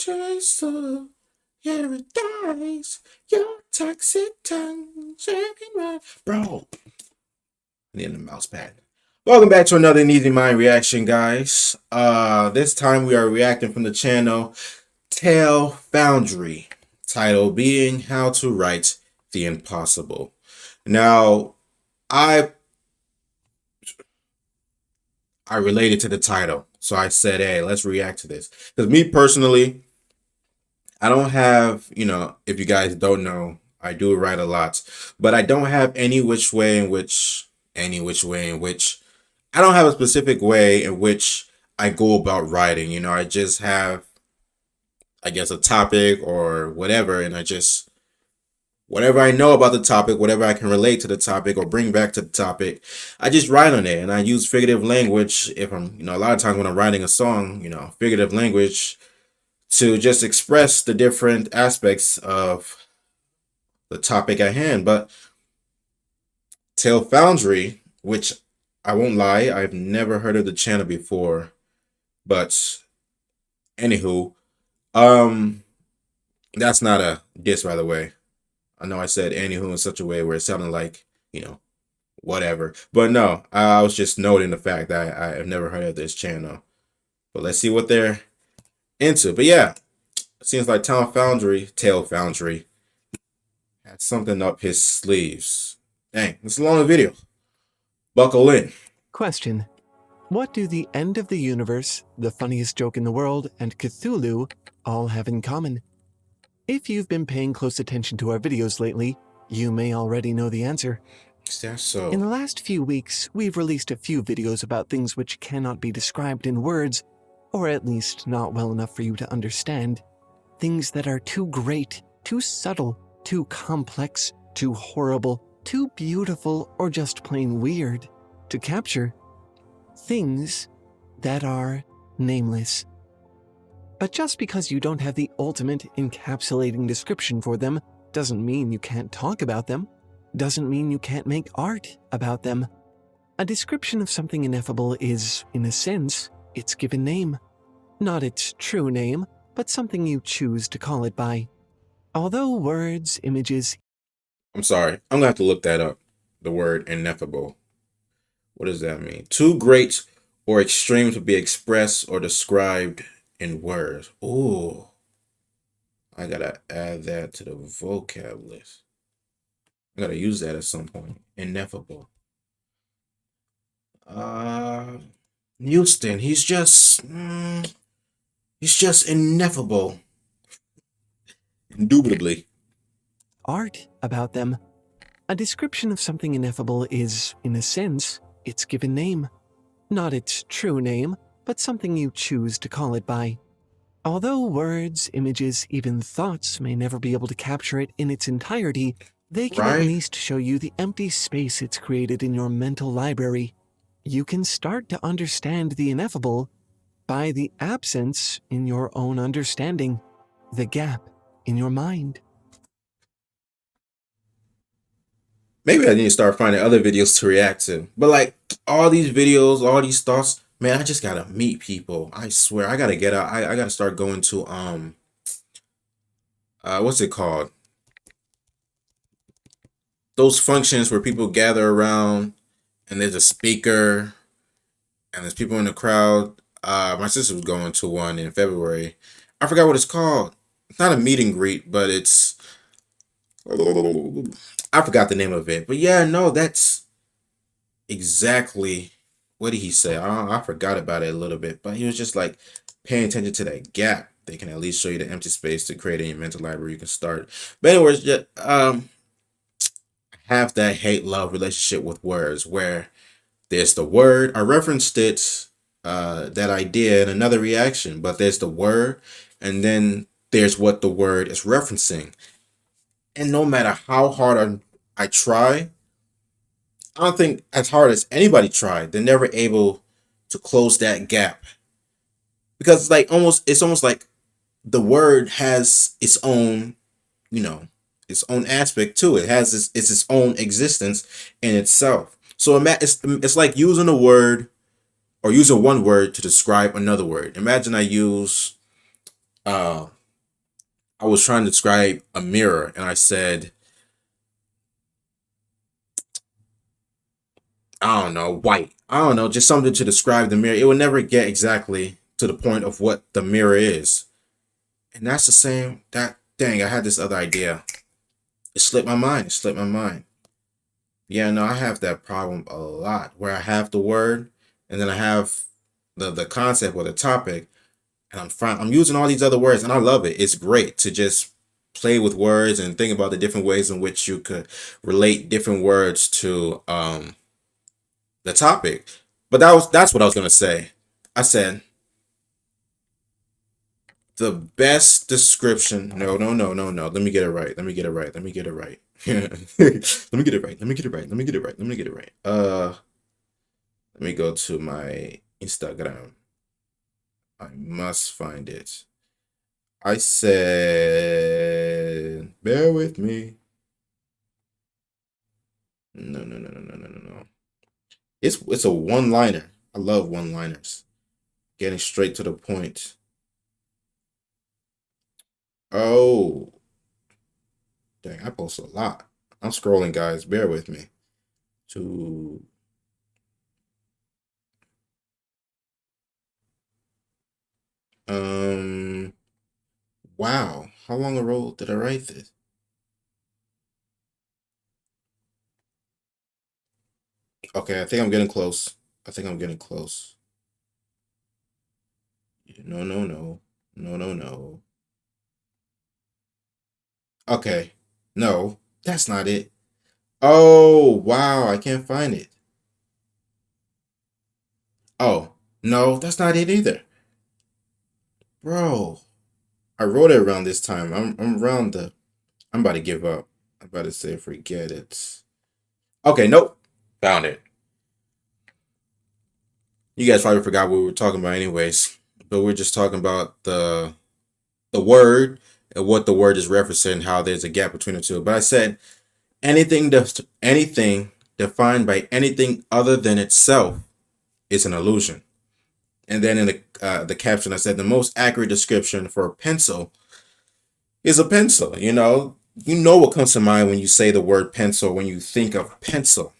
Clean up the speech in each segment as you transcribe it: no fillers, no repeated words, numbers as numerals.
chaser, paradise, your toxic tongue, shaking my bro. I need a mouse pad. Welcome back to another Easy Mind reaction, guys. This time we are reacting from the channel Tale Foundry, title being How to Write the Impossible. Now, I related to the title, so I said, hey, let's react to this. Because me personally, I don't have, if you guys don't know, I do write a lot, but I don't have any which way in which I don't have a specific way in which I go about writing. I just have, I guess, a topic or whatever, and whatever I know about the topic, whatever I can relate to the topic or bring back to the topic, I just write on it. And I use figurative language if I'm, a lot of times when I'm writing a song, figurative language to just express the different aspects of the topic at hand. But Tale Foundry, which I won't lie, I've never heard of the channel before. But anywho, that's not a diss, by the way. I know I said anywho in such a way where it sounded like, whatever. But no, I was just noting the fact that I've never heard of this channel. But let's see what they're into. But yeah, it seems like Tale Foundry had something up his sleeves. Dang, it's a long video. Buckle in. Question. What do the end of the universe, the funniest joke in the world, and Cthulhu all have in common? If you've been paying close attention to our videos lately, you may already know the answer. Is that so? In the last few weeks, we've released a few videos about things which cannot be described in words, or at least not well enough for you to understand. Things that are too great, too subtle, too complex, too horrible, too beautiful, or just plain weird to capture. Things that are nameless. But just because you don't have the ultimate encapsulating description for them doesn't mean you can't talk about them, doesn't mean you can't make art about them. A description of something ineffable is, in a sense, its given name. Not its true name, but something you choose to call it by. Although words, images... I'm sorry, I'm gonna have to look that up. The word ineffable. What does that mean? Too great or extreme to be expressed or described in words. Ooh. I gotta add that to the vocab list. I gotta use that at some point. Ineffable. Houston, he's just ineffable. Indubitably. Art about them. A description of something ineffable is, in a sense, its given name. Not its true name, but something you choose to call it by. Although words, images, even thoughts may never be able to capture it in its entirety, they can at least show you the empty space it's created in your mental library. You can start to understand the ineffable by the absence in your own understanding, the gap in your mind. Maybe I need to start finding other videos to react to. But like all these videos, all these thoughts, man, I just gotta meet people. I swear, I gotta get out. I gotta start going to what's it called? Those functions where people gather around and there's a speaker and there's people in the crowd. My sister was going to one in February. I forgot what it's called. It's not a meet and greet, but it's I forgot the name of it. But yeah, no, that's exactly what did he say? I forgot about it a little bit, but he was just like paying attention to that gap. They can at least show you the empty space to create in your mental library. You can start. But anyways, just, have that hate-love relationship with words where there's the word. I referenced it, that idea in another reaction, but there's the word, and then there's what the word is referencing. And no matter how hard I try, I don't think as hard as anybody tried, they're never able to close that gap. Because it's like it's almost like the word has its own, its own aspect to it. It has its own existence in itself. So it's like using a word or using one word to describe another word. Imagine I use I was trying to describe a mirror, and I said, I don't know, white. I don't know, just something to describe the mirror. It would never get exactly to the point of what the mirror is. And that's the same. That dang, I had this other idea. It slipped my mind. It slipped my mind. Yeah, no, I have that problem a lot where I have the word and then I have the concept or the topic, and I'm using all these other words, and I love it. It's great to just play with words and think about the different ways in which you could relate different words to the topic. But that's what I was gonna say. I said the best description. No, no, no, no, no. Let me get it right. Let me get it right. Let me get it right. Let me get it right. Let me get it right. Let me get it right. Let me get it right. Let me go to my Instagram. I must find it. I said, bear with me. No, no, no, no, no, no, no, no. It's a one-liner. I love one-liners. Getting straight to the point. Oh, dang, I post a lot. I'm scrolling, guys. Bear with me. To um, wow. How long ago did I write this? Okay, I think I'm getting close. I think I'm getting close. No, no, no. No, no, no. Okay. No, that's not it. Oh, wow. I can't find it. Oh, no, that's not it either. Bro, I wrote it around this time. I'm around the. I'm about to give up. I'm about to say forget it. Okay, nope. Found it. You guys probably forgot what we were talking about anyways. But we're just talking about the word and what the word is referencing, how there's a gap between the two. But I said anything defined by anything other than itself is an illusion. And then in the caption, I said the most accurate description for a pencil is a pencil. You know what comes to mind when you say the word pencil, when you think of pencil.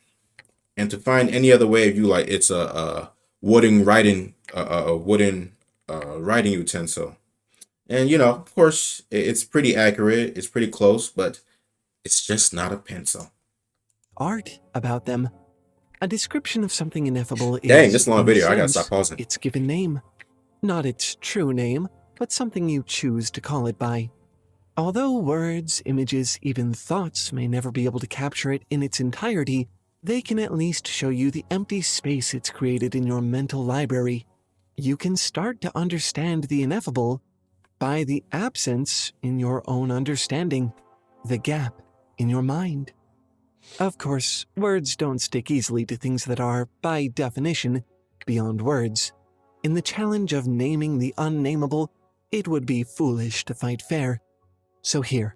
And to find any other way of you, like it's a wooden writing, a wooden writing utensil. And of course, it's pretty accurate. It's pretty close, but it's just not a pencil. Art about them. A description of something ineffable Dang, is, this long in a video. I gotta stop sense, pausing. its given name. Not its true name, but something you choose to call it by. Although words, images, even thoughts may never be able to capture it in its entirety, they can at least show you the empty space it's created in your mental library. You can start to understand the ineffable by the absence in your own understanding, the gap in your mind. Of course, words don't stick easily to things that are, by definition, beyond words. In the challenge of naming the unnameable, it would be foolish to fight fair. So here,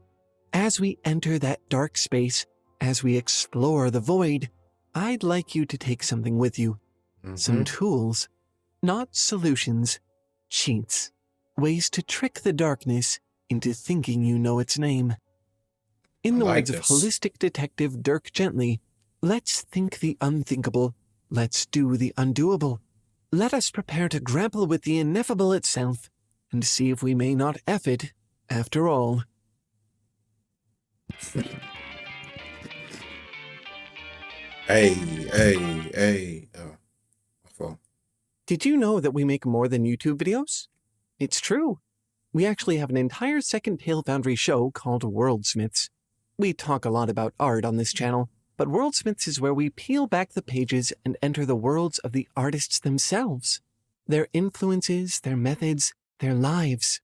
as we enter that dark space, as we explore the void, I'd like you to take something with you. Some Mm-hmm. tools, not solutions, cheats, ways to trick the darkness into thinking you know its name. In I the like words of this. holistic detective Dirk Gently, let's think the unthinkable, let's do the undoable. Let us prepare to grapple with the ineffable itself and see if we may not F it after all. Hey, hey, hey. My fault. Did you know that we make more than YouTube videos? It's true. We actually have an entire second Tale Foundry show called Worldsmiths. We talk a lot about art on this channel, but Worldsmiths is where we peel back the pages and enter the worlds of the artists themselves. Their influences, their methods, their lives.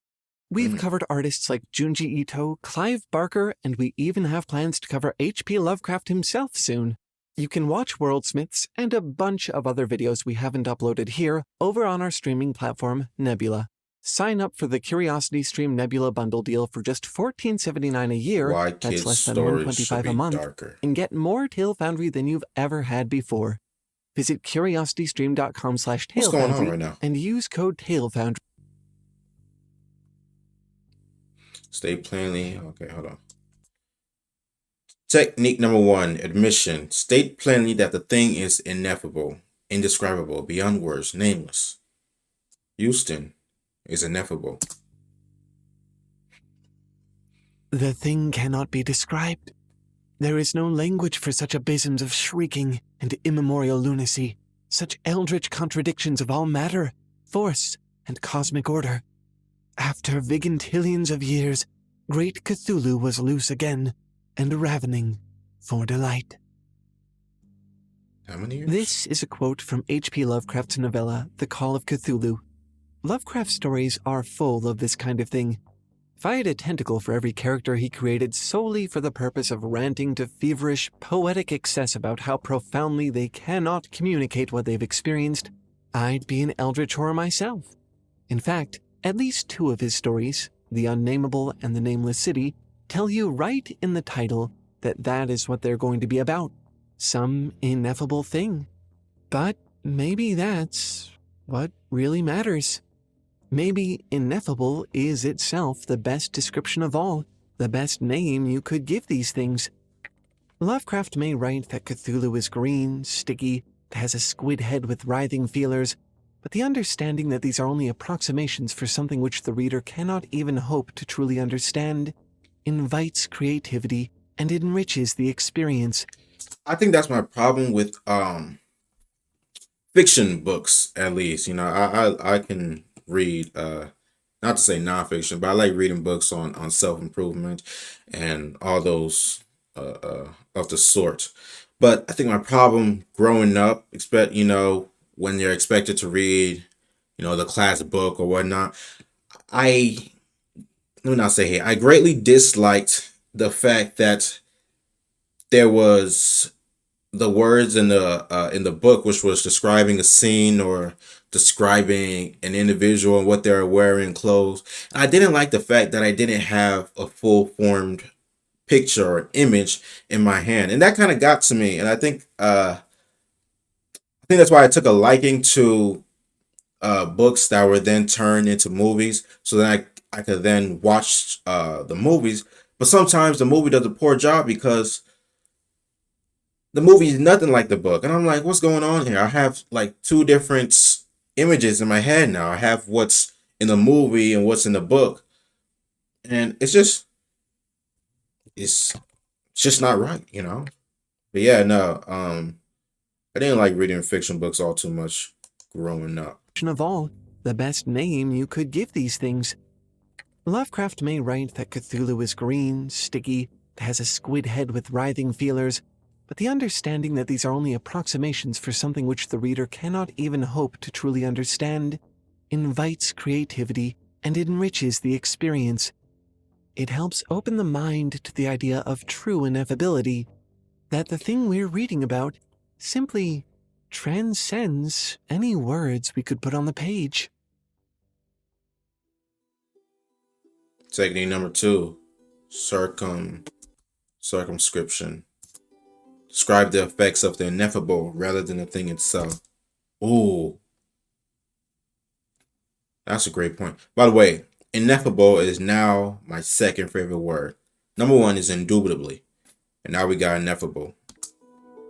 We've Mm, covered artists like Junji Ito, Clive Barker, and we even have plans to cover H.P. Lovecraft himself soon. You can watch Worldsmiths and a bunch of other videos we haven't uploaded here over on our streaming platform, Nebula. Sign up for the Curiosity Stream Nebula bundle deal for just $14.79 a year, why that's kids' less than stories should $125 a be month, darker. and get more Tale Foundry than you've ever had before. Visit curiositystream.com/Tale What's going on Foundry right now? and use code TaleFoundry. State plainly. Okay, hold on. Technique number one, admission. State plainly that the thing is ineffable, indescribable, beyond words, nameless. Houston is ineffable. The thing cannot be described. There is no language for such abysms of shrieking and immemorial lunacy, such eldritch contradictions of all matter, force, and cosmic order. After vigintillions of years, great Cthulhu was loose again, and ravening for delight. How many years? This is a quote from H.P. Lovecraft's novella, The Call of Cthulhu. Lovecraft's stories are full of this kind of thing. If I had a tentacle for every character he created solely for the purpose of ranting to feverish, poetic excess about how profoundly they cannot communicate what they've experienced, I'd be an eldritch horror myself. In fact, at least two of his stories, The Unnameable and The Nameless City, tell you right in the title that that is what they're going to be about. Some ineffable thing. But maybe that's what really matters. Maybe ineffable is itself the best description of all, the best name you could give these things. Lovecraft may write that Cthulhu is green, sticky, has a squid head with writhing feelers, but the understanding that these are only approximations for something which the reader cannot even hope to truly understand invites creativity and enriches the experience. I think that's my problem with fiction books, at least. You know, I can read not to say nonfiction, but I like reading books on self-improvement and all those of the sort. But I think my problem growing up, when you're expected to read, the class book or whatnot, I let me not say here, I greatly disliked the fact that there was the words in the book, which was describing a scene or describing an individual and what they're wearing clothes. I didn't like the fact that I didn't have a full formed picture or image in my hand, and that kind of got to me. And I think that's why I took a liking to books that were then turned into movies, so that I could then watch the movies. But sometimes the movie does a poor job because the movie is nothing like the book. And I'm like, what's going on here? I have like two different images in my head now. I have what's in the movie and what's in the book. And it's just not right. But yeah, no, I didn't like reading fiction books all too much growing up. Of all, the best name you could give these things. Lovecraft may write that Cthulhu is green, sticky, has a squid head with writhing feelers, but the understanding that these are only approximations for something which the reader cannot even hope to truly understand invites creativity and enriches the experience. It helps open the mind to the idea of true ineffability, that the thing we're reading about simply transcends any words we could put on the page. Technique number two, circumscription. Describe the effects of the ineffable rather than the thing itself. Ooh, that's a great point. By the way, ineffable is now my second favorite word. Number one is indubitably, and now we got ineffable.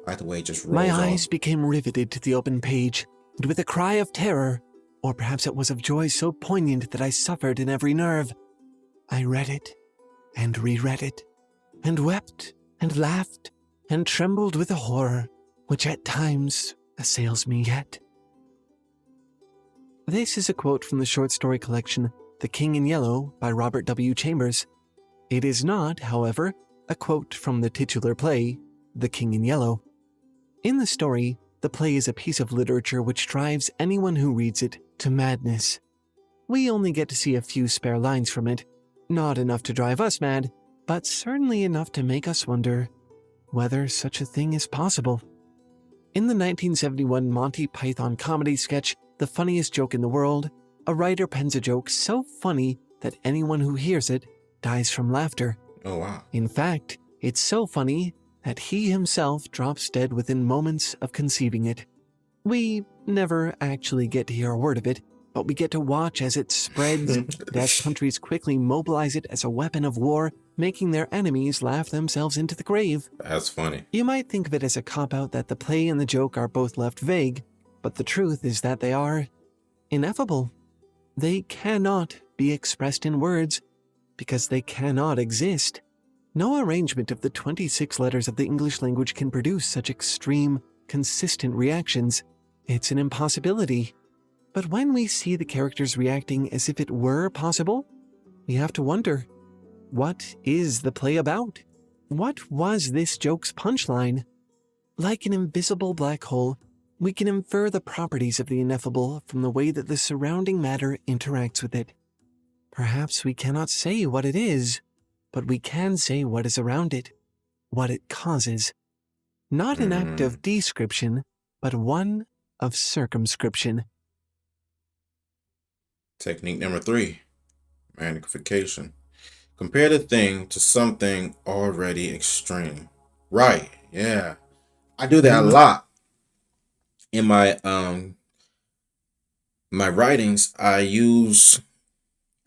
By the way, it just rolls My off. eyes became riveted to the open page, and with a cry of terror, or perhaps it was of joy so poignant that I suffered in every nerve, I read it, and reread it, and wept, and laughed, and trembled with a horror which at times assails me yet. This is a quote from the short story collection The King in Yellow by Robert W. Chambers. It is not, however, a quote from the titular play, The King in Yellow. In the story, the play is a piece of literature which drives anyone who reads it to madness. We only get to see a few spare lines from it, not enough to drive us mad, but certainly enough to make us wonder whether such a thing is possible. In the 1971 Monty Python comedy sketch, The Funniest Joke in the World, a writer pens a joke so funny that anyone who hears it dies from laughter. Oh, wow. In fact, it's so funny that he himself drops dead within moments of conceiving it. We never actually get to hear a word of it, but we get to watch as it spreads and as countries quickly mobilize it as a weapon of war, making their enemies laugh themselves into the grave. That's funny. You might think of it as a cop-out that the play and the joke are both left vague, but the truth is that they are ineffable. They cannot be expressed in words because they cannot exist. No arrangement of the 26 letters of the English language can produce such extreme, consistent reactions. It's an impossibility. But when we see the characters reacting as if it were possible, we have to wonder, what is the play about? What was this joke's punchline? Like an invisible black hole, we can infer the properties of the ineffable from the way that the surrounding matter interacts with it. Perhaps we cannot say what it is, but we can say what is around it, what it causes. Not an act of description, but one of circumscription. Technique number 3, magnification. Compare the thing to something already extreme. Right, yeah. I do that a lot. In my my writings, I use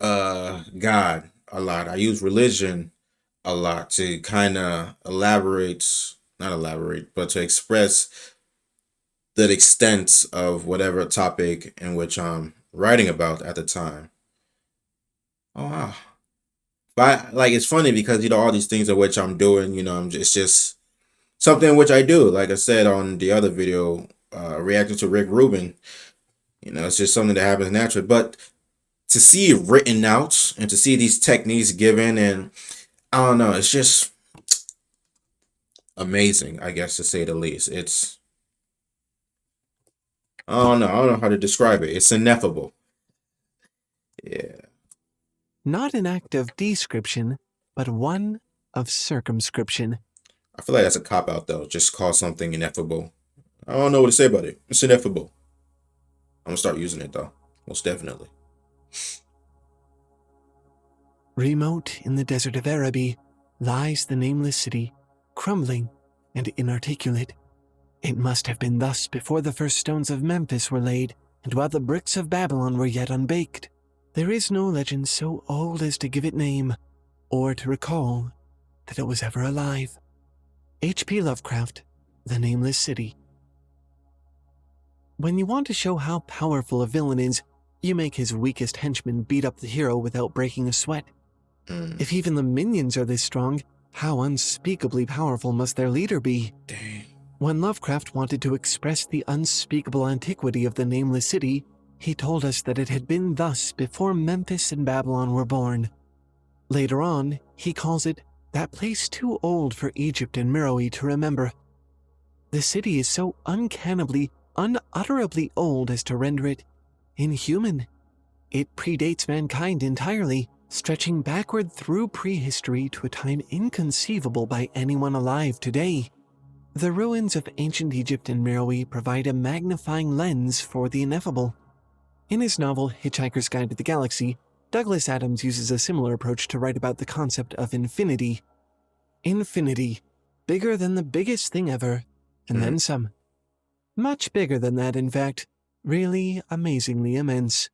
God a lot. I use religion a lot to kind of not elaborate, but to express the extent of whatever topic in which I'm writing about at the time. Oh wow. But like it's funny because all these things of which I'm doing, it's just something which I do. Like I said on the other video, reacting to Rick Rubin, it's just something that happens naturally. But to see it written out and to see these techniques given, and I don't know, it's just amazing, I guess, to say the least. I don't know how to describe it. It's ineffable. Yeah. Not an act of description, but one of circumscription. I feel like that's a cop-out, though. Just call something ineffable. I don't know what to say about it. It's ineffable. I'm going to start using it, though. Most definitely. Remote in the desert of Araby lies the nameless city, crumbling and inarticulate. It must have been thus before the first stones of Memphis were laid, and while the bricks of Babylon were yet unbaked. There is no legend so old as to give it name, or to recall that it was ever alive. H.P. Lovecraft, The Nameless City. When you want to show how powerful a villain is, you make his weakest henchman beat up the hero without breaking a sweat. If even the minions are this strong, how unspeakably powerful must their leader be? Dang. When Lovecraft wanted to express the unspeakable antiquity of the Nameless City, he told us that it had been thus before Memphis and Babylon were born. Later on, he calls it that place too old for Egypt and Meroe to remember. The city is so uncannibly, unutterably old as to render it inhuman. It predates mankind entirely, stretching backward through prehistory to a time inconceivable by anyone alive today. The ruins of ancient Egypt and Meroe provide a magnifying lens for the ineffable. In his novel Hitchhiker's Guide to the Galaxy, Douglas Adams uses a similar approach to write about the concept of infinity. Infinity, bigger than the biggest thing ever, and then some. Much bigger than that, in fact. Really amazingly immense.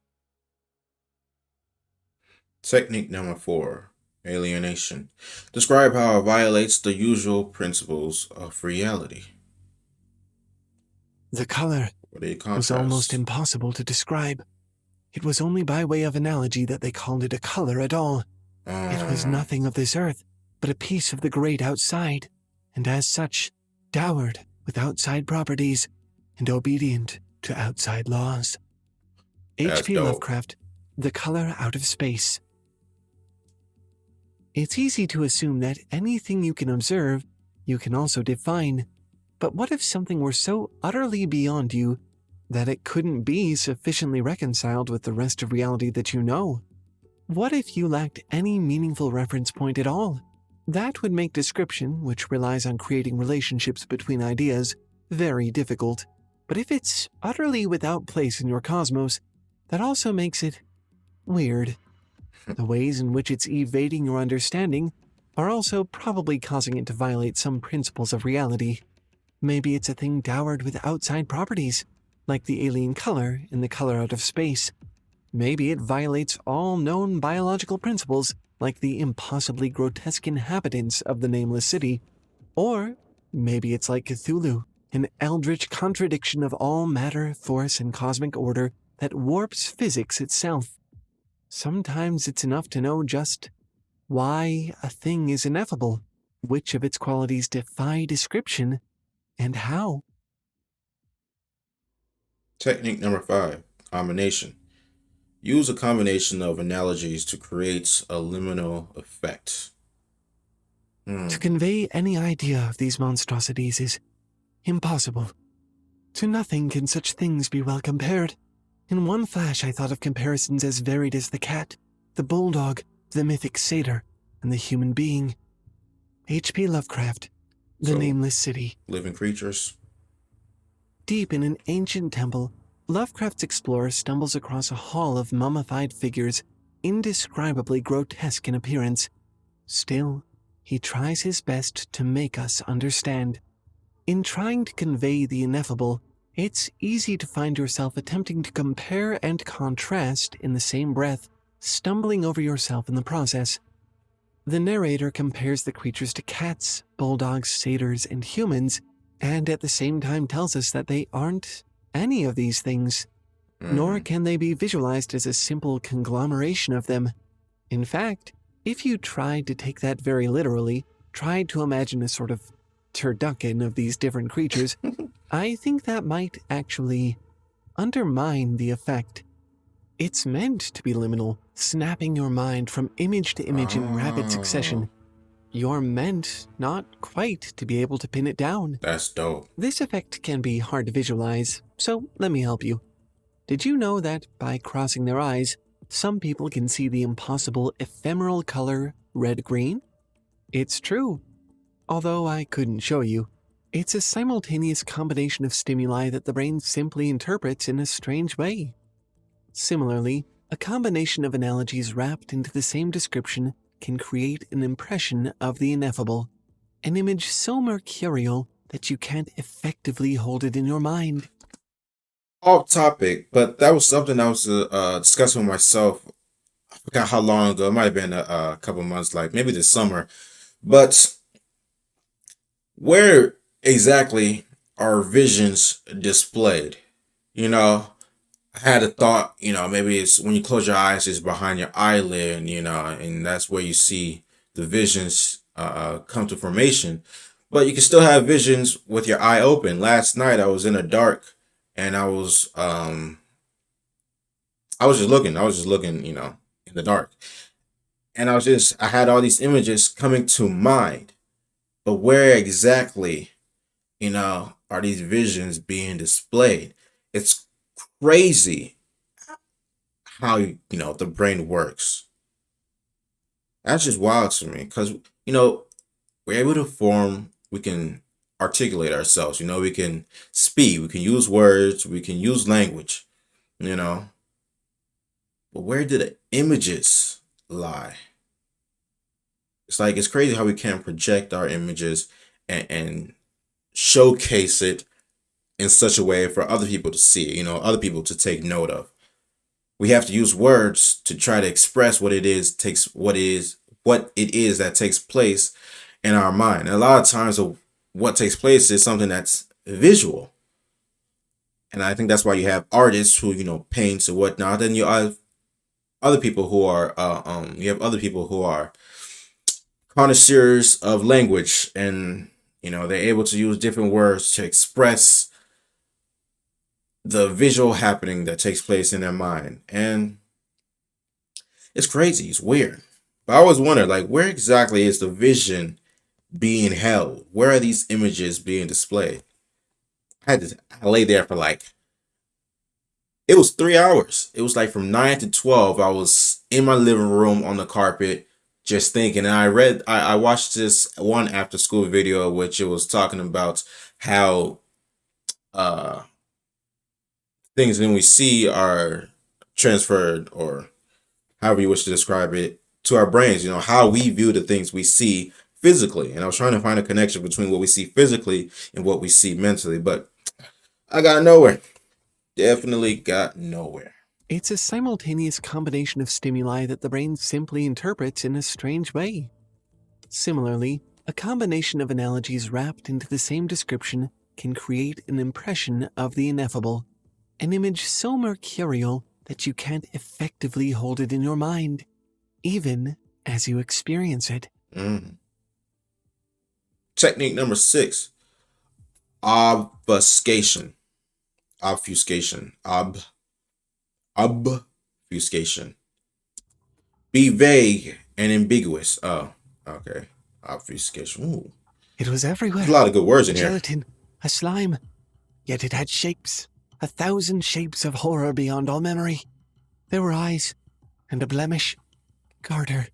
Technique number 4, alienation. Describe how it violates the usual principles of reality. The color was almost impossible to describe. It was only by way of analogy that they called it a color at all. It was nothing of this earth, but a piece of the great outside, and as such, dowered with outside properties and obedient to outside laws. H.P. Lovecraft, The Color Out of Space. It's easy to assume that anything you can observe, you can also define. But what if something were so utterly beyond you that it couldn't be sufficiently reconciled with the rest of reality that you know? What if you lacked any meaningful reference point at all? That would make description, which relies on creating relationships between ideas, very difficult. But if it's utterly without place in your cosmos, that also makes it weird. The ways in which it's evading your understanding are also probably causing it to violate some principles of reality. Maybe it's a thing dowered with outside properties, like the alien color in The Color Out of Space. Maybe it violates all known biological principles, like the impossibly grotesque inhabitants of the nameless city. Or maybe it's like Cthulhu, an eldritch contradiction of all matter, force, and cosmic order that warps physics itself. Sometimes it's enough to know just why a thing is ineffable, which of its qualities defy description, and how. Technique number 5, combination. Use a combination of analogies to create a liminal effect. To Hmm. convey any idea of these monstrosities is impossible. To nothing can such things be well compared. In one flash I thought of comparisons as varied as the cat, the bulldog, the mythic satyr, and the human being. H.P. Lovecraft, The So, Nameless City. living creatures. Deep in an ancient temple, Lovecraft's explorer stumbles across a hall of mummified figures, indescribably grotesque in appearance. Still, he tries his best to make us understand. In trying to convey the ineffable, it's easy to find yourself attempting to compare and contrast in the same breath, stumbling over yourself in the process. The narrator compares the creatures to cats, bulldogs, satyrs, and humans, and at the same time tells us that they aren't any of these things, nor Hmm. can they be visualized as a simple conglomeration of them. In fact, if you tried to take that very literally, tried to imagine a sort of turducken of these different creatures, I think that might actually undermine the effect. It's meant to be liminal, snapping your mind from image to image in rapid Oh, succession. You're meant not quite to be able to pin it down. that's dope. This effect can be hard to visualize, so let me help you. Did you know that by crossing their eyes, some people can see the impossible ephemeral color red-green? It's true. Although I couldn't show you, it's a simultaneous combination of stimuli that the brain simply interprets in a strange way. Similarly, a combination of analogies wrapped into the same description can create an impression of the ineffable, an image so mercurial that you can't effectively hold it in your mind. Off topic, but that was something I was discussing with myself. I forgot how long ago. It might have been a couple months, like maybe this summer. But where exactly are visions displayed? You know, I had a thought, maybe it's when you close your eyes, it's behind your eyelid, and that's where you see the visions come to formation. But you can still have visions with your eye open. Last night I was in the dark and I was just looking. I was just looking, in the dark. And I had all these images coming to mind. But where exactly, are these visions being displayed? It's crazy how the brain works. That's just wild to me because we're able to form. We can articulate ourselves. We can speak. We can use words. We can use language. You know, but where do the images lie? It's like it's crazy how we can project our images and showcase it in such a way for other people to see. Other people to take note of. We have to use words to try to express what it is that takes place in our mind. And a lot of times what takes place is something that's visual. And I think that's why you have artists who, paints and whatnot. Then you have other people who are connoisseurs of language, and they're able to use different words to express the visual happening that takes place in their mind. And it's crazy. It's weird. But I always wonder, like, where exactly is the vision being held? Where are these images being displayed? I lay there for like, it was 3 hours. It was like from 9 to 12. I was in my living room on the carpet just thinking. And I watched this one after school video, which it was talking about how uh, things that we see are transferred, or however you wish to describe it, to our brains. How we view the things we see physically. And I was trying to find a connection between what we see physically and what we see mentally, but I got nowhere. Definitely got nowhere. It's a simultaneous combination of stimuli that the brain simply interprets in a strange way. Similarly, a combination of analogies wrapped into the same description can create an impression of the ineffable, an image so mercurial that you can't effectively hold it in your mind, even as you experience it. Mm. Technique number 6, obfuscation. Obfuscation. Obfuscation. Be vague and ambiguous. Oh, okay. Obfuscation. Ooh. It was There's a everywhere. lot of good words A in here. gelatin, a slime, yet it had shapes, 1,000 shapes of horror beyond all memory. There were eyes, and a blemish. Carter.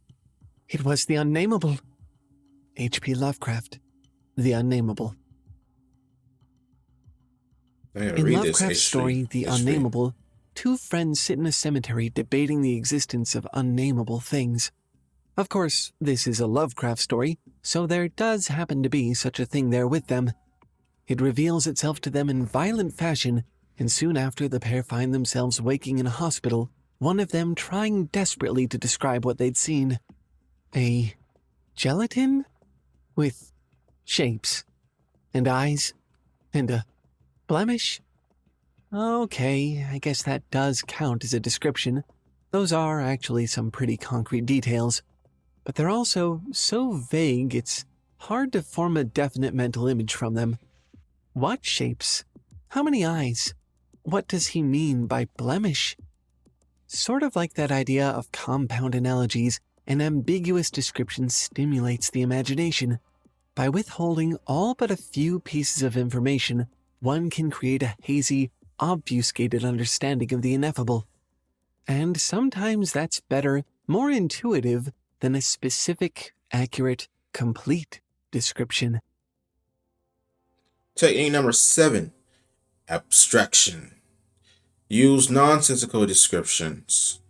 It was the unnameable. H.P. Lovecraft. The Unnameable. I gotta In read this Lovecraft's history. story, The History. Unnameable, two friends sit in a cemetery debating the existence of unnameable things. Of course, this is a Lovecraft story, so there does happen to be such a thing there with them. It reveals itself to them in violent fashion, and soon after the pair find themselves waking in a hospital, one of them trying desperately to describe what they'd seen. A gelatin? With shapes, and eyes, and a blemish? Okay, I guess that does count as a description. Those are actually some pretty concrete details, but they're also so vague it's hard to form a definite mental image from them. What shapes? How many eyes? What does he mean by blemish? Sort of like that idea of compound analogies, an ambiguous description stimulates the imagination. By withholding all but a few pieces of information, one can create a hazy, obfuscated understanding of the ineffable. And sometimes that's better, more intuitive, than a specific, accurate, complete description. Technique number 7, abstraction. Use nonsensical descriptions.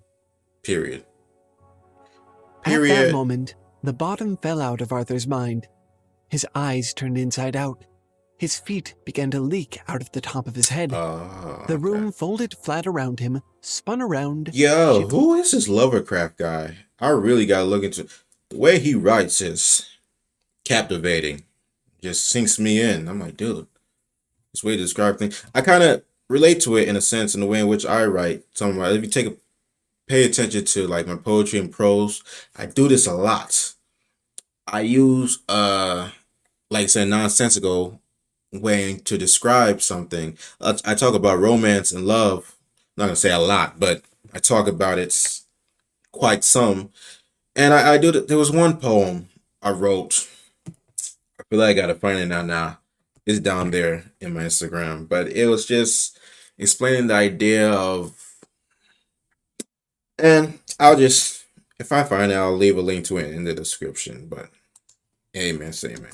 Period. At that Period. moment, the bottom fell out of Arthur's mind. His eyes turned inside out. His feet began to leak out of the top of his head. The Okay. room folded flat around him, spun around, Yo, shifted. who is this Lovecraft guy? I really gotta look into the way he writes is captivating. Just sinks me in. I'm like, dude, this way to describe things. I kind of relate to it in a sense in the way in which I write. If you pay attention to like my poetry and prose, I do this a lot. I use like I said, nonsensical way to describe something. I talk about romance and love. I'm not gonna say a lot, but I talk about it quite some. And I do. There was one poem I wrote. I feel like I gotta find it now. It's down there in my Instagram, but it was just explaining the idea of. And I'll just, if I find it, I'll leave a link to it in the description. But amen, say amen.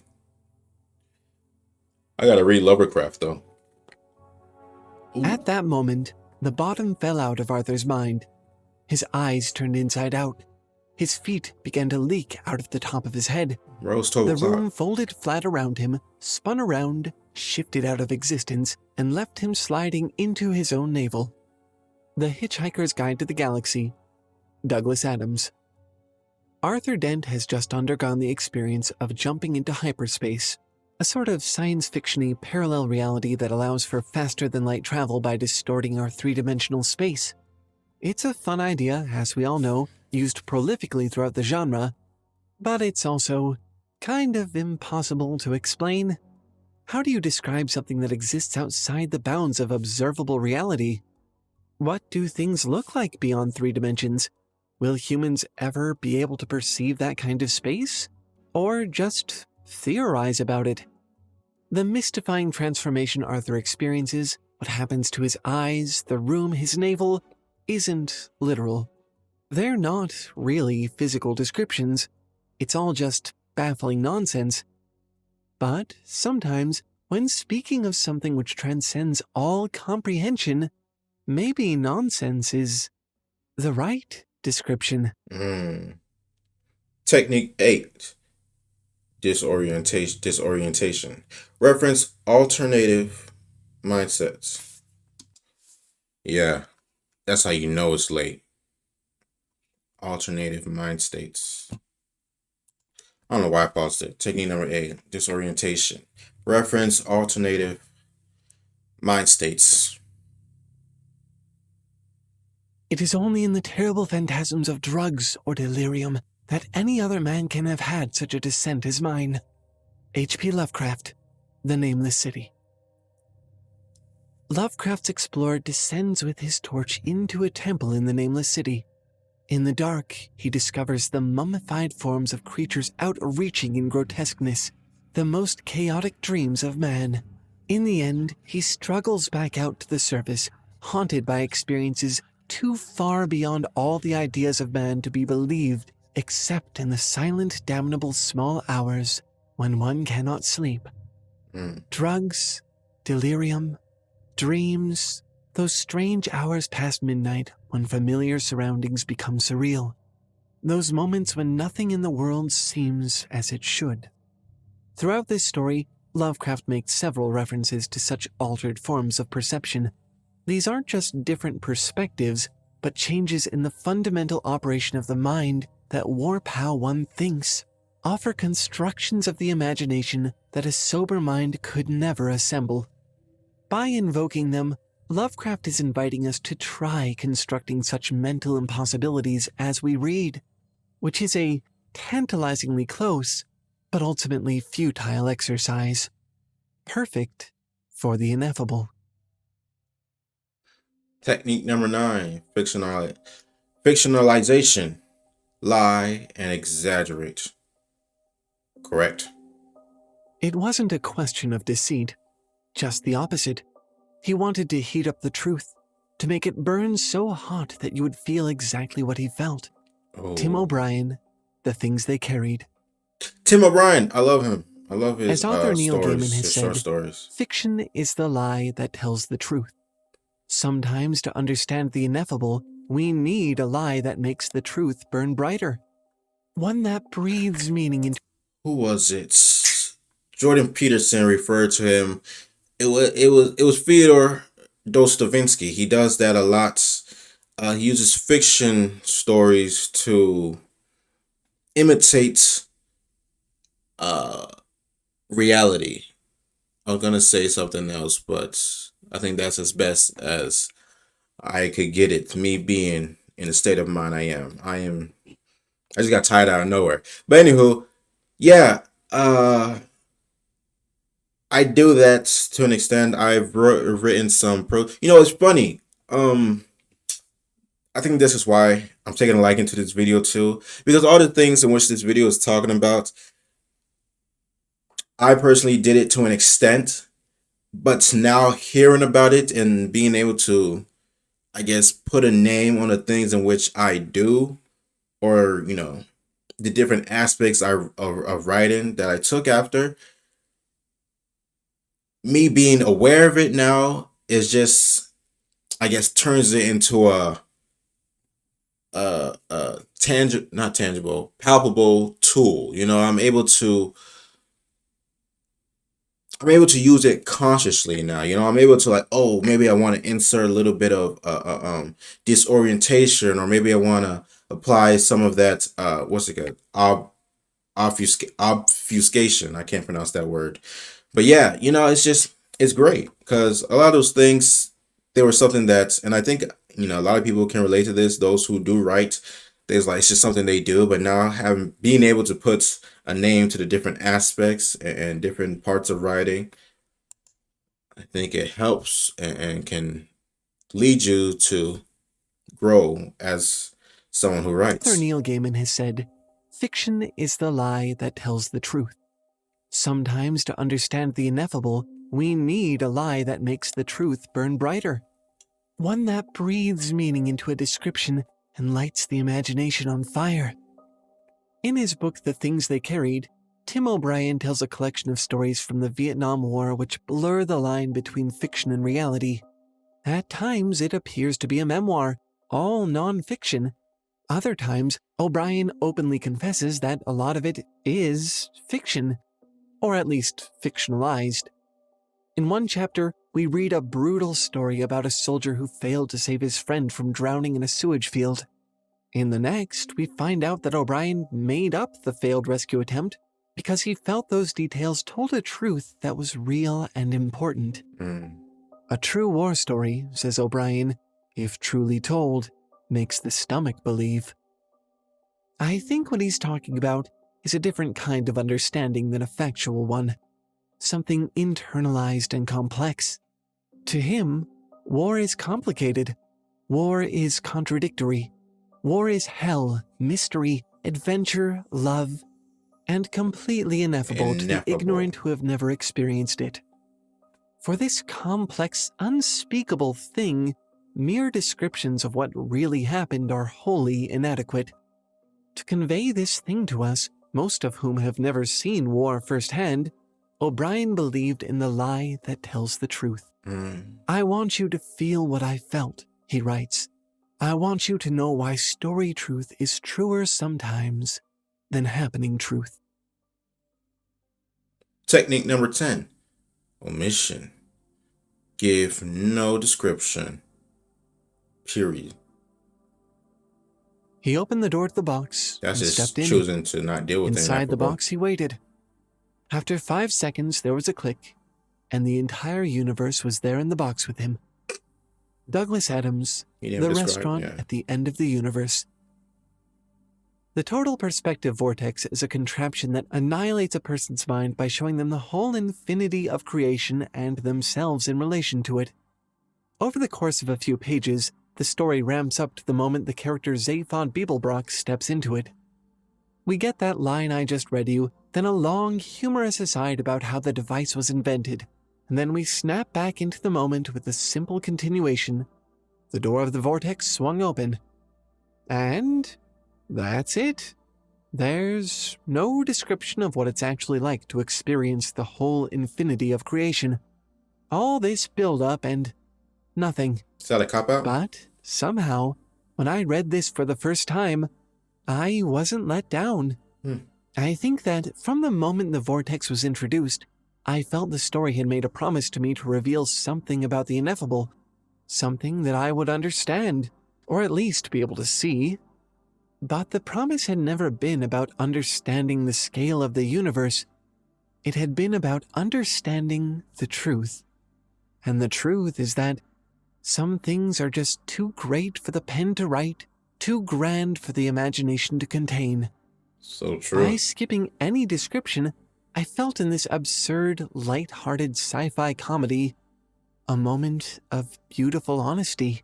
I gotta read Lovecraft though. At that moment, the bottom fell out of Arthur's mind. His eyes turned inside out. His feet began to leak out of the top of his head. Rose The 12 room o'clock. folded flat around him, spun around, shifted out of existence, and left him sliding into his own navel. The Hitchhiker's Guide to the Galaxy. Douglas Adams. Arthur Dent has just undergone the experience of jumping into hyperspace, a sort of science fiction-y parallel reality that allows for faster-than-light travel by distorting our three-dimensional space. It's a fun idea, as we all know, used prolifically throughout the genre, but it's also kind of impossible to explain. How do you describe something that exists outside the bounds of observable reality? What do things look like beyond 3 dimensions? Will humans ever be able to perceive that kind of space? Or just theorize about it? The mystifying transformation Arthur experiences, what happens to his eyes, the room, his navel, isn't literal. They're not really physical descriptions. It's all just baffling nonsense. But sometimes, when speaking of something which transcends all comprehension, maybe nonsense is the right description. Technique 8. Disorientation. Reference alternative mindsets. Yeah. That's how you know it's late. Alternative mind states. I don't know why I paused it. Technique number 8, disorientation. Reference alternative mind states. It is only in the terrible phantasms of drugs or delirium that any other man can have had such a descent as mine. H.P. Lovecraft, The Nameless City. Lovecraft's explorer descends with his torch into a temple in the Nameless City. In the dark, he discovers the mummified forms of creatures outreaching in grotesqueness, the most chaotic dreams of man. In the end, he struggles back out to the surface, haunted by experiences too far beyond all the ideas of man to be believed, except in the silent, damnable small hours when one cannot sleep. Drugs, delirium, dreams, those strange hours past midnight when familiar surroundings become surreal. Those moments when nothing in the world seems as it should. Throughout this story, Lovecraft makes several references to such altered forms of perception. These aren't just different perspectives, but changes in the fundamental operation of the mind that warp how one thinks, offer constructions of the imagination that a sober mind could never assemble. By invoking them, Lovecraft is inviting us to try constructing such mental impossibilities as we read, which is a tantalizingly close, but ultimately futile exercise. Perfect for the ineffable. Technique number 9, fictionalization. Lie and exaggerate. Correct. It wasn't a question of deceit, just the opposite. He wanted to heat up the truth, to make it burn so hot that you would feel exactly what he felt. Tim Oh. O'Brien, The Things They Carried. Tim O'Brien. I love him. I love his As author Neil Gaiman stories, has his short said, stories. fiction is the lie that tells the truth. Sometimes to understand the ineffable, we need a lie that makes the truth burn brighter. One that breathes meaning into. Who was it? Jordan Peterson referred to him. It was Fyodor Dostoevsky. He does that a lot. He uses fiction stories to imitate uh reality. I was gonna say something else, but I think that's as best as I could get it. Me being in the state of mind I am. I just got tired out of nowhere. But anywho, yeah. I do that to an extent. I've written some pro. You know, it's funny. I think this is why I'm taking a liking to this video too, because all the things in which this video is talking about, I personally did it to an extent, but now hearing about it and being able to, I guess, put a name on the things in which I do, or the different aspects of writing that I took after, me being aware of it now is just, I guess, turns it into a tangible, not tangible, palpable tool. I'm able to use it consciously now. I'm able to, like, oh, maybe I want to insert a little bit of disorientation, or maybe I want to apply some of that what's it called, obfuscation. I can't pronounce that word. But yeah, it's great because a lot of those things, they were something that, and I think, a lot of people can relate to this. Those who do write, there's like, it's just something they do. But now being able to put a name to the different aspects and different parts of writing, I think it helps and can lead you to grow as someone who Author writes. Neil Gaiman has said, fiction is the lie that tells the truth. Sometimes to understand the ineffable, we need a lie that makes the truth burn brighter. One that breathes meaning into a description and lights the imagination on fire. In his book, The Things They Carried, Tim O'Brien tells a collection of stories from the Vietnam War which blur the line between fiction and reality. At times, it appears to be a memoir, all non-fiction. Other times, O'Brien openly confesses that a lot of it is fiction, or at least fictionalized. In one chapter, we read a brutal story about a soldier who failed to save his friend from drowning in a sewage field. In the next, we find out that O'Brien made up the failed rescue attempt because he felt those details told a truth that was real and important. A true war story, says O'Brien, if truly told, makes the stomach believe. I think what he's talking about is a different kind of understanding than a factual one, something internalized and complex. To him, war is complicated. War is contradictory. War is hell, mystery, adventure, love, and completely ineffable to the ignorant who have never experienced it. For this complex, unspeakable thing, mere descriptions of what really happened are wholly inadequate. To convey this thing to us, most of whom have never seen war firsthand, O'Brien believed in the lie that tells the truth. I want you to feel what I felt, he writes. I want you to know why story truth is truer sometimes than happening truth. Technique number 10. Omission. Give no description. Period. He opened the door to the box That's and just stepped in. choosing to not deal with Inside the box, he waited. After 5 seconds, there was a click, and the entire universe was there in the box with him. Douglas Adams, the restaurant at the end of the universe. The total perspective vortex is a contraption that annihilates a person's mind by showing them the whole infinity of creation and themselves in relation to it. Over the course of a few pages, the story ramps up to the moment the character Zaphod Beeblebrock steps into it. We get that line I just read you, then a long, humorous aside about how the device was invented, and then we snap back into the moment with a simple continuation. The door of the vortex swung open. And that's it. There's no description of what it's actually like to experience the whole infinity of creation. All this build-up and nothing. Is that a cop-out? But somehow, when I read this for the first time, I wasn't let down. I think that from the moment the vortex was introduced, I felt the story had made a promise to me to reveal something about the ineffable, something that I would understand, or at least be able to see. But the promise had never been about understanding the scale of the universe. It had been about understanding the truth. And the truth is that some things are just too great for the pen to write, too grand for the imagination to contain. So true. By skipping any description, I felt in this absurd, light-hearted sci-fi comedy a moment of beautiful honesty.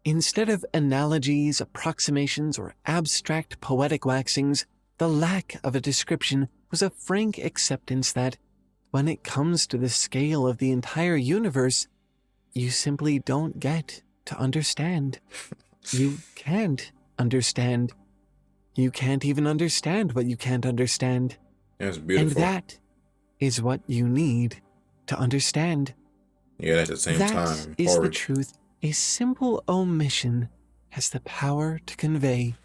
Instead of analogies, approximations, or abstract poetic waxings, the lack of a description was a frank acceptance that, when it comes to the scale of the entire universe, you simply don't get to understand. You can't understand. You can't even understand what you can't understand. That's beautiful. And that is what you need to understand. Yeah, at the same time. That is the truth a simple omission has the power to convey.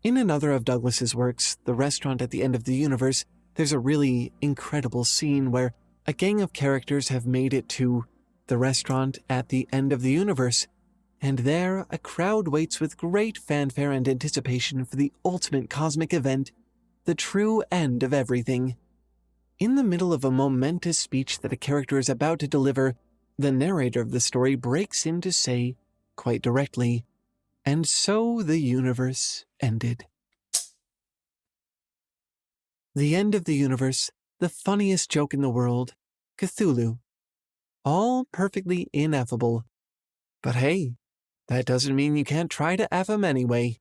In another of Douglas's works, The Restaurant at the End of the Universe, there's a really incredible scene where a gang of characters have made it to the restaurant at the end of the universe, and there a crowd waits with great fanfare and anticipation for the ultimate cosmic event, the true end of everything. In the middle of a momentous speech that a character is about to deliver, the narrator of the story breaks in to say, quite directly, "And so the universe ended." The end of the universe, the funniest joke in the world, Cthulhu. All perfectly ineffable. But hey, that doesn't mean you can't try to F 'em anyway.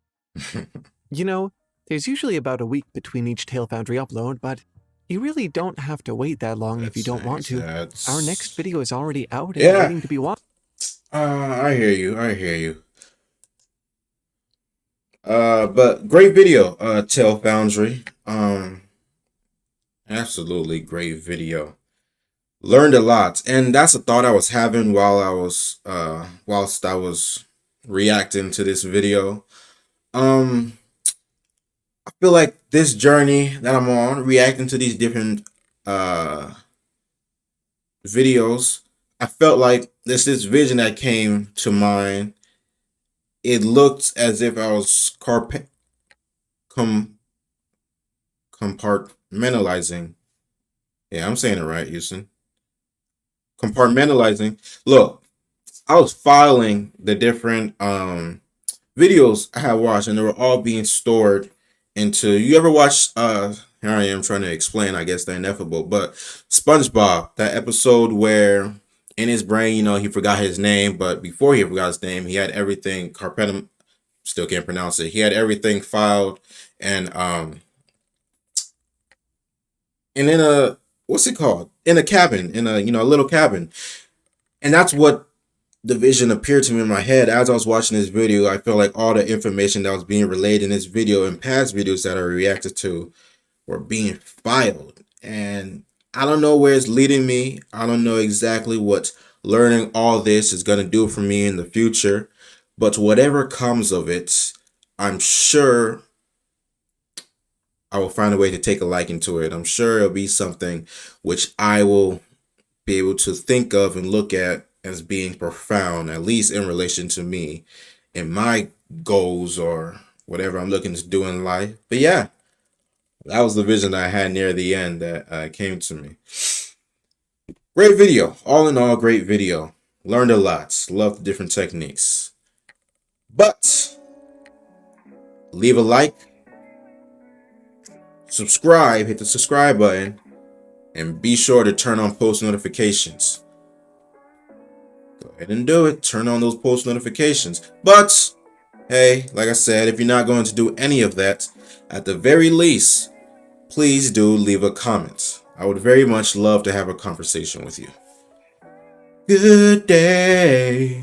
You know, there's usually about a week between each Tale Foundry upload, but you really don't have to wait that long if you don't want to. Our next video is already out and waiting to be watched. I hear you. But great video, Tale Foundry. Absolutely great video. Learned a lot, and that's a thought I was having while I was whilst I was reacting to this video. I feel like this journey that I'm on, reacting to these different videos, I felt like this vision that came to mind. It looked as if I was com- compartmentalizing. Yeah, I'm saying it right, Houston. Compartmentalizing. Look, I was filing the different videos I had watched, and they were all being stored into. You ever watch? Here I am trying to explain, I guess, the Ineffable, but SpongeBob, that episode where in his brain, he forgot his name, but before he forgot his name, he had everything carpetum. Still can't pronounce it. He had everything filed and in a, what's it called? In a cabin, in a a little cabin, and that's what the vision appeared to me in my head as I was watching this video. I felt like all the information that was being relayed in this video and past videos that I reacted to were being filed. And I don't know where it's leading me. I don't know exactly what learning all this is going to do for me in the future. But whatever comes of it, I'm sure I will find a way to take a liking to it. I'm sure it'll be something which I will be able to think of and look at as being profound, at least in relation to me and my goals or whatever I'm looking to do in life. But yeah, that was the vision that I had near the end that came to me. Great video. All in all, great video. Learned a lot. Loved the different techniques. But leave a like, subscribe, hit the subscribe button, and be sure to turn on post notifications. Go ahead and do it. Turn on those post notifications. But hey, like I said, if you're not going to do any of that, at the very least, please do leave a comment. I would very much love to have a conversation with you. Good day.